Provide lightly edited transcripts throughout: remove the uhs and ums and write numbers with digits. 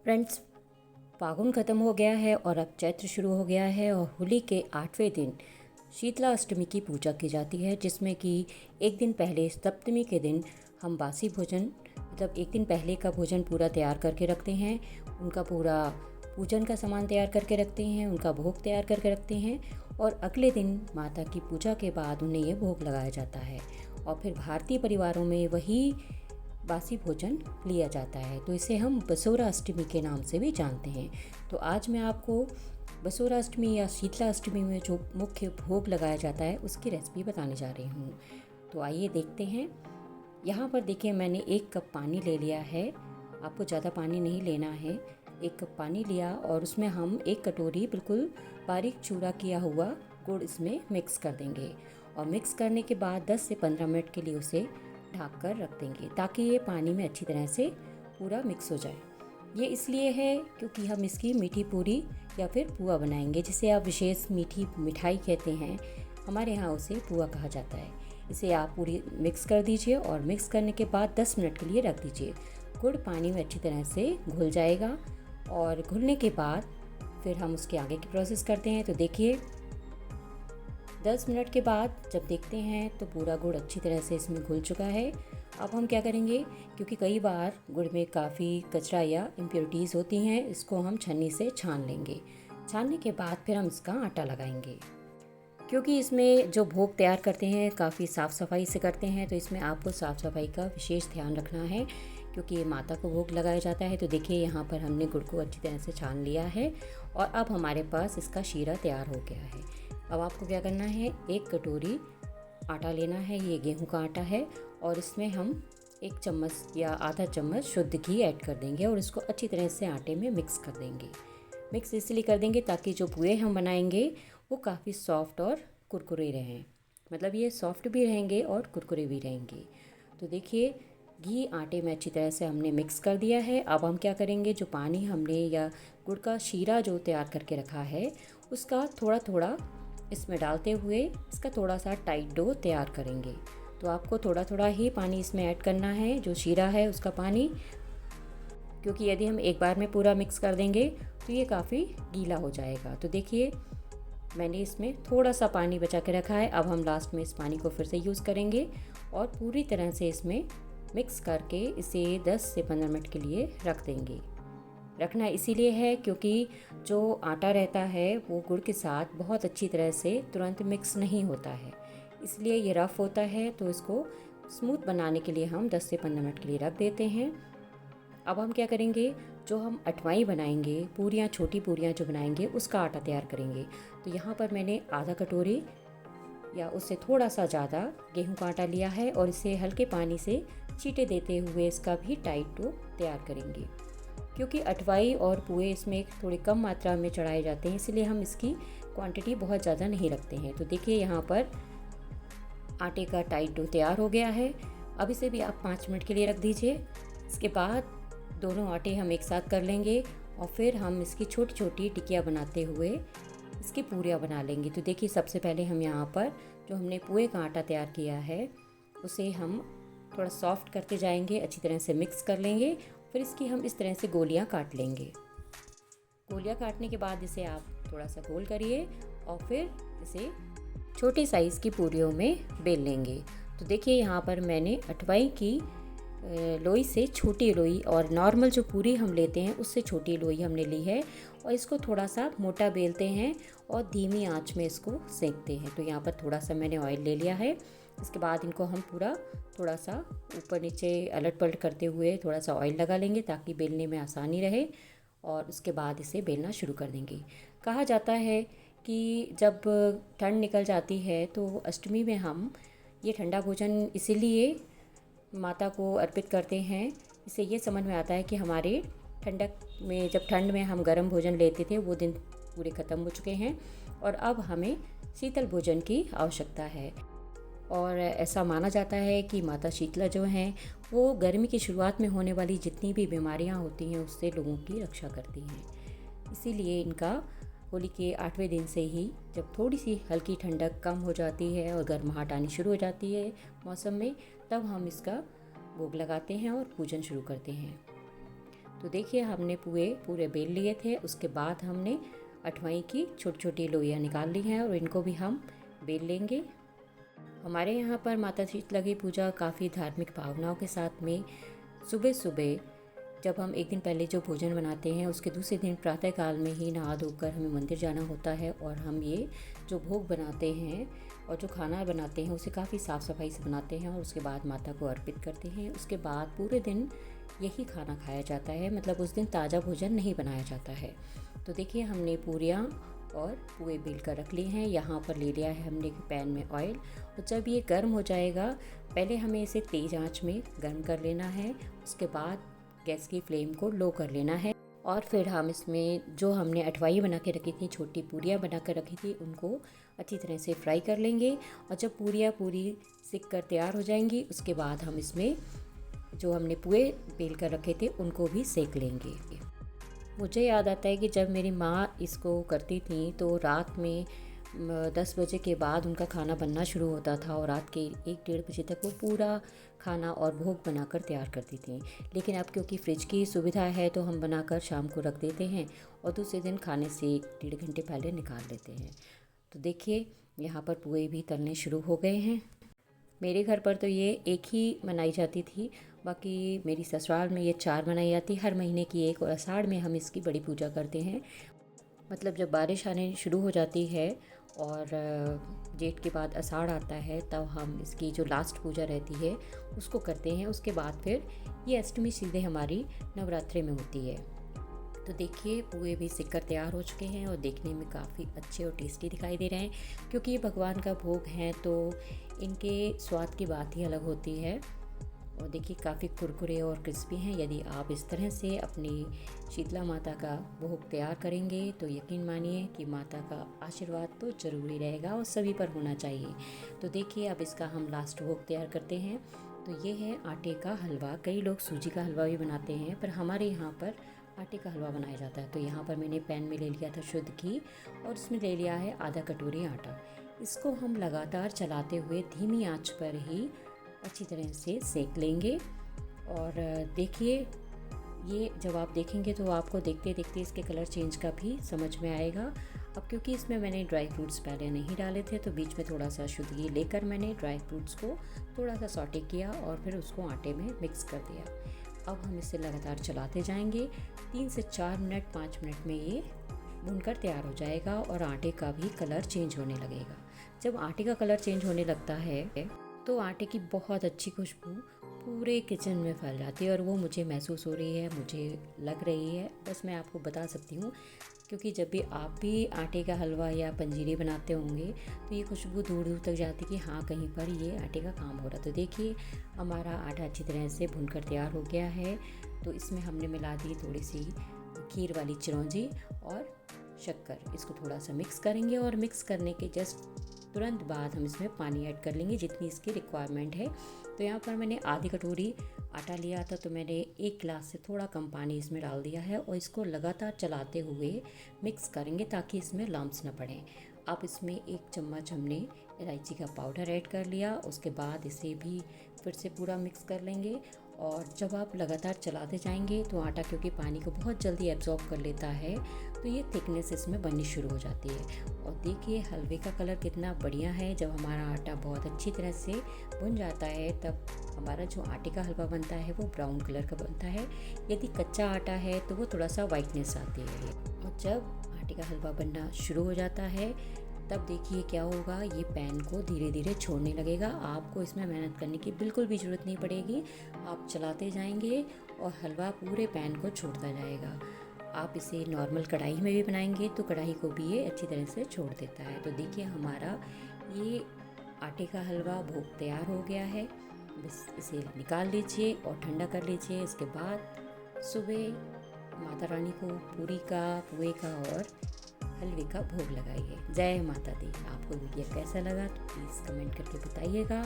Friends, फागुन ख़त्म हो गया है और अब चैत्र शुरू हो गया है और होली के 8वें दिन शीतला अष्टमी की पूजा की जाती है, जिसमें कि एक दिन पहले सप्तमी के दिन हम बासी भोजन मतलब एक दिन पहले का भोजन पूरा तैयार करके रखते हैं। उनका पूरा पूजन का सामान तैयार करके रखते हैं, उनका भोग तैयार करके रखते हैं और अगले दिन माता की पूजा के बाद उन्हें ये भोग लगाया जाता है। और फिर भारतीय परिवारों में वही बासी भोजन लिया जाता है, तो इसे हम बसोरा अष्टमी के नाम से भी जानते हैं। तो आज मैं आपको बसोरा अष्टमी या शीतला अष्टमी में जो मुख्य भोग लगाया जाता है उसकी रेसिपी बताने जा रही हूँ। तो आइए देखते हैं। यहाँ पर देखिए, मैंने 1 कप पानी ले लिया है। आपको ज़्यादा पानी नहीं लेना है। 1 कप पानी लिया और उसमें हम 1 कटोरी बिल्कुल बारीक चूरा किया हुआ गुड़ इसमें मिक्स कर देंगे। और मिक्स करने के बाद 10 से 15 मिनट के लिए उसे ढक कर रख देंगे, ताकि ये पानी में अच्छी तरह से पूरा मिक्स हो जाए। ये इसलिए है क्योंकि हम इसकी मीठी पूरी या फिर पुआ बनाएंगे, जिसे आप विशेष मीठी मिठाई कहते हैं। हमारे यहाँ उसे पुआ कहा जाता है। इसे आप पूरी मिक्स कर दीजिए और मिक्स करने के बाद 10 मिनट के लिए रख दीजिए। गुड़ पानी में अच्छी तरह से घुल जाएगा और घुलने के बाद फिर हम उसके आगे की प्रोसेस करते हैं। तो देखिए, 10 मिनट के बाद जब देखते हैं तो पूरा गुड़ अच्छी तरह से इसमें घुल चुका है। अब हम क्या करेंगे, क्योंकि कई बार गुड़ में काफ़ी कचरा या इम्प्योरिटीज़ होती हैं, इसको हम छन्नी से छान लेंगे। छानने के बाद फिर हम इसका आटा लगाएंगे। क्योंकि इसमें जो भोग तैयार करते हैं काफ़ी साफ़ सफाई से करते हैं, तो इसमें आपको साफ़ सफाई का विशेष ध्यान रखना है, क्योंकि ये माता को भोग लगाया जाता है। तो देखिए, यहाँ पर हमने गुड़ को अच्छी तरह से छान लिया है और अब हमारे पास इसका शीरा तैयार हो गया है। अब आपको क्या करना है, 1 कटोरी आटा लेना है। ये गेहूं का आटा है और इसमें हम 1 चम्मच या आधा चम्मच शुद्ध घी ऐड कर देंगे और इसको अच्छी तरह से आटे में मिक्स कर देंगे। मिक्स इसलिए कर देंगे ताकि जो पुए हम बनाएंगे वो काफ़ी सॉफ्ट और कुरकुरे रहें। मतलब ये सॉफ्ट भी रहेंगे और कुरकुरे भी रहेंगे। तो देखिए, घी आटे में अच्छी तरह से हमने मिक्स कर दिया है। अब हम क्या करेंगे, जो पानी हमने या गुड़ का शीरा जो तैयार करके रखा है उसका थोड़ा थोड़ा इसमें डालते हुए इसका थोड़ा सा टाइट डो तैयार करेंगे। तो आपको थोड़ा थोड़ा ही पानी इसमें ऐड करना है, जो शीरा है उसका पानी, क्योंकि यदि हम एक बार में पूरा मिक्स कर देंगे तो ये काफ़ी गीला हो जाएगा। तो देखिए, मैंने इसमें थोड़ा सा पानी बचा के रखा है। अब हम लास्ट में इस पानी को फिर से यूज़ करेंगे और पूरी तरह से इसमें मिक्स करके इसे 10 से 15 मिनट के लिए रख देंगे। रखना इसीलिए है क्योंकि जो आटा रहता है वो गुड़ के साथ बहुत अच्छी तरह से तुरंत मिक्स नहीं होता है, इसलिए ये रफ़ होता है। तो इसको स्मूथ बनाने के लिए हम 10 से 15 मिनट के लिए रख देते हैं। अब हम क्या करेंगे, जो हम अठवाई बनाएंगे, पूरियाँ, छोटी पूरियाँ जो बनाएंगे, उसका आटा तैयार करेंगे। तो यहाँ पर मैंने आधा कटोरी या उससे थोड़ा सा ज़्यादा गेहूं का आटा लिया है और इसे हल्के पानी से छींटे देते हुए इसका भी टाइट डो तैयार करेंगे। क्योंकि अठवाई और पुए इसमें थोड़ी कम मात्रा में चढ़ाए जाते हैं, इसलिए हम इसकी क्वांटिटी बहुत ज़्यादा नहीं रखते हैं। तो देखिए, यहाँ पर आटे का टाइट डो तैयार हो गया है। अब इसे भी आप 5 मिनट के लिए रख दीजिए। इसके बाद दोनों आटे हम एक साथ कर लेंगे और फिर हम इसकी छोटी छोटी टिकिया बनाते हुए इसकी पूरियाँ बना लेंगे। तो देखिए, सबसे पहले हम यहाँ पर जो हमने पुए का आटा तैयार किया है उसे हम थोड़ा सॉफ्ट करते जाएंगे, अच्छी तरह से मिक्स कर लेंगे। फिर इसकी हम इस तरह से गोलियां काट लेंगे। गोलियां काटने के बाद इसे आप थोड़ा सा गोल करिए और फिर इसे छोटे साइज़ की पूरियों में बेल लेंगे। तो देखिए, यहाँ पर मैंने अठवाई की लोई से छोटी लोई और नॉर्मल जो पूरी हम लेते हैं उससे छोटी लोई हमने ली है और इसको थोड़ा सा मोटा बेलते हैं और धीमी आंच में इसको सेकते हैं। तो यहाँ पर थोड़ा सा मैंने ऑयल ले लिया है। इसके बाद इनको हम पूरा थोड़ा सा ऊपर नीचे अलट पलट करते हुए थोड़ा सा ऑयल लगा लेंगे ताकि बेलने में आसानी रहे और उसके बाद इसे बेलना शुरू कर देंगे। कहा जाता है कि जब ठंड निकल जाती है तो अष्टमी में हम ये ठंडा भोजन इसीलिए माता को अर्पित करते हैं। इससे ये समझ में आता है कि हमारे ठंडक में, जब ठंड में हम गर्म भोजन लेते थे, वो दिन पूरे ख़त्म हो चुके हैं और अब हमें शीतल भोजन की आवश्यकता है। और ऐसा माना जाता है कि माता शीतला जो हैं वो गर्मी की शुरुआत में होने वाली जितनी भी बीमारियां होती हैं उससे लोगों की रक्षा करती हैं। इसीलिए इनका होली के 8वें दिन से ही, जब थोड़ी सी हल्की ठंडक कम हो जाती है और गर्माहट आनी शुरू हो जाती है मौसम में, तब हम इसका भोग लगाते हैं और पूजन शुरू करते हैं। तो देखिए हमने पुए पूरे बेल लिए थे। उसके बाद हमने अठवाई की छोटी छोटी लोइयाँ निकाल ली हैं और इनको भी हम बेल लेंगे। हमारे यहाँ पर माता शीतला की पूजा काफ़ी धार्मिक भावनाओं के साथ में सुबह सुबह जब हम एक दिन पहले जो भोजन बनाते हैं उसके दूसरे दिन प्रातःकाल में ही नहा धोकर हमें मंदिर जाना होता है और हम ये जो भोग बनाते हैं और जो खाना बनाते हैं उसे काफ़ी साफ़ सफाई से बनाते हैं और उसके बाद माता को अर्पित करते हैं। उसके बाद पूरे दिन यही खाना खाया जाता है, मतलब उस दिन ताज़ा भोजन नहीं बनाया जाता है। तो देखिए हमने पूरियाँ और पुए बेल कर रख लिए हैं। यहाँ पर ले लिया है हमने पैन में ऑयल और जब ये गर्म हो जाएगा पहले हमें इसे तेज़ आंच में गर्म कर लेना है। उसके बाद गैस की फ्लेम को लो कर लेना है और फिर हम इसमें जो हमने अठवाई बना के रखी थी, छोटी पूरियाँ बना कर रखी थी, उनको अच्छी तरह से फ्राई कर लेंगे। और जब पूरियाँ पूरी सिक कर तैयार हो जाएंगी उसके बाद हम इसमें जो हमने पुए बेल कर रखे थे उनको भी सेक लेंगे। मुझे याद आता है कि जब मेरी माँ इसको करती थी तो रात में 10 बजे के बाद उनका खाना बनना शुरू होता था और रात के 1-1:30 बजे तक वो पूरा खाना और भोग बनाकर तैयार करती थी। लेकिन अब क्योंकि फ्रिज की सुविधा है तो हम बनाकर शाम को रख देते हैं और दूसरे दिन खाने से 1-1.5 घंटे पहले निकाल लेते हैं। तो देखिए यहाँ पर पुए भी तलने शुरू हो गए हैं। मेरे घर पर तो ये एक ही बनाई जाती थी, बाकी मेरी ससुराल में ये 4 बनाई जाती, हर महीने की एक, और आषाढ़ में हम इसकी बड़ी पूजा करते हैं। मतलब जब बारिश आने शुरू हो जाती है और जेठ के बाद आषाढ़ आता है तब हम इसकी जो लास्ट पूजा रहती है उसको करते हैं। उसके बाद फिर ये अष्टमी सीधे हमारी नवरात्रि में होती है। तो देखिए पुए भी सिक कर तैयार हो चुके हैं और देखने में काफ़ी अच्छे और टेस्टी दिखाई दे रहे हैं। क्योंकि ये भगवान का भोग है तो इनके स्वाद की बात ही अलग होती है। और देखिए काफ़ी कुरकुरे और क्रिस्पी हैं। यदि आप इस तरह से अपनी शीतला माता का भोग तैयार करेंगे तो यकीन मानिए कि माता का आशीर्वाद तो ज़रूरी रहेगा और सभी पर होना चाहिए। तो देखिए अब इसका हम लास्ट भोग तैयार करते हैं। तो ये है आटे का हलवा। कई लोग सूजी का हलवा भी बनाते हैं पर हमारे यहाँ पर आटे का हलवा बनाया जाता है। तो यहाँ पर मैंने पैन में ले लिया था शुद्ध घी और इसमें ले लिया है आधा कटोरी आटा। इसको हम लगातार चलाते हुए धीमी आंच पर ही अच्छी तरह से सेक लेंगे। और देखिए ये जब आप देखेंगे तो आपको देखते देखते इसके कलर चेंज का भी समझ में आएगा। अब क्योंकि इसमें मैंने ड्राई फ्रूट्स पहले नहीं डाले थे तो बीच में थोड़ा सा शुद्ध घी लेकर मैंने ड्राई फ्रूट्स को थोड़ा सा सॉटे किया और फिर उसको आटे में मिक्स कर दिया। अब हम इसे लगातार चलाते जाएंगे। 3 से 4 मिनट 5 मिनट में ये भुनकर तैयार हो जाएगा और आटे का भी कलर चेंज होने लगेगा। जब आटे का कलर चेंज होने लगता है तो आटे की बहुत अच्छी खुशबू पूरे किचन में फैल जाती है और वो मुझे महसूस हो रही है, मुझे लग रही है। बस मैं आपको बता सकती हूँ क्योंकि जब भी आप भी आटे का हलवा या पंजीरी बनाते होंगे तो ये खुशबू दूर दूर तक जाती है कि हाँ कहीं पर ये आटे का काम हो रहा है। तो देखिए हमारा आटा अच्छी तरह से भुनकर तैयार हो गया है। तो इसमें हमने मिला दी थोड़ी सी खीर वाली चिरौंजी और शक्कर। इसको थोड़ा सा मिक्स करेंगे और मिक्स करने के जस्ट तुरंत बाद हम इसमें पानी ऐड कर लेंगे जितनी इसकी रिक्वायरमेंट है। तो यहाँ पर मैंने आधी कटोरी आटा लिया था तो मैंने 1 गिलास से थोड़ा कम पानी इसमें डाल दिया है और इसको लगातार चलाते हुए मिक्स करेंगे ताकि इसमें लम्प्स न पड़ें। अब इसमें 1 चम्मच हमने इलायची का पाउडर ऐड कर लिया। उसके बाद इसे भी फिर से पूरा मिक्स कर लेंगे और जब आप लगातार चलाते जाएंगे तो आटा क्योंकि पानी को बहुत जल्दी एब्जॉर्ब कर लेता है तो ये थिकनेस इसमें बननी शुरू हो जाती है। और देखिए हलवे का कलर कितना बढ़िया है। जब हमारा आटा बहुत अच्छी तरह से भुन जाता है तब हमारा जो आटे का हलवा बनता है वो ब्राउन कलर का बनता है। यदि कच्चा आटा है तो वो थोड़ा सा वाइटनेस आती है। और जब आटे का हलवा बनना शुरू हो जाता है तब देखिए क्या होगा, ये पैन को धीरे धीरे छोड़ने लगेगा। आपको इसमें मेहनत करने की बिल्कुल भी ज़रूरत नहीं पड़ेगी। आप चलाते जाएंगे और हलवा पूरे पैन को छोड़ता जाएगा। आप इसे नॉर्मल कढ़ाई में भी बनाएंगे तो कढ़ाई को भी ये अच्छी तरह से छोड़ देता है। तो देखिए हमारा ये आटे का हलवा भोग तैयार हो गया है। बस इसे निकाल लीजिए और ठंडा कर लीजिए। इसके बाद सुबह माता रानी को पूरी का, पुए का और हलवे का भोग लगाइए। जय माता दी। आपको वीडियो कैसा लगा तो प्लीज़ कमेंट करके बताइएगा।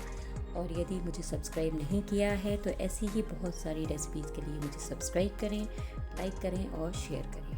और यदि मुझे सब्सक्राइब नहीं किया है तो ऐसी ही बहुत सारी रेसिपीज़ के लिए मुझे सब्सक्राइब करें, लाइक करें और शेयर करें।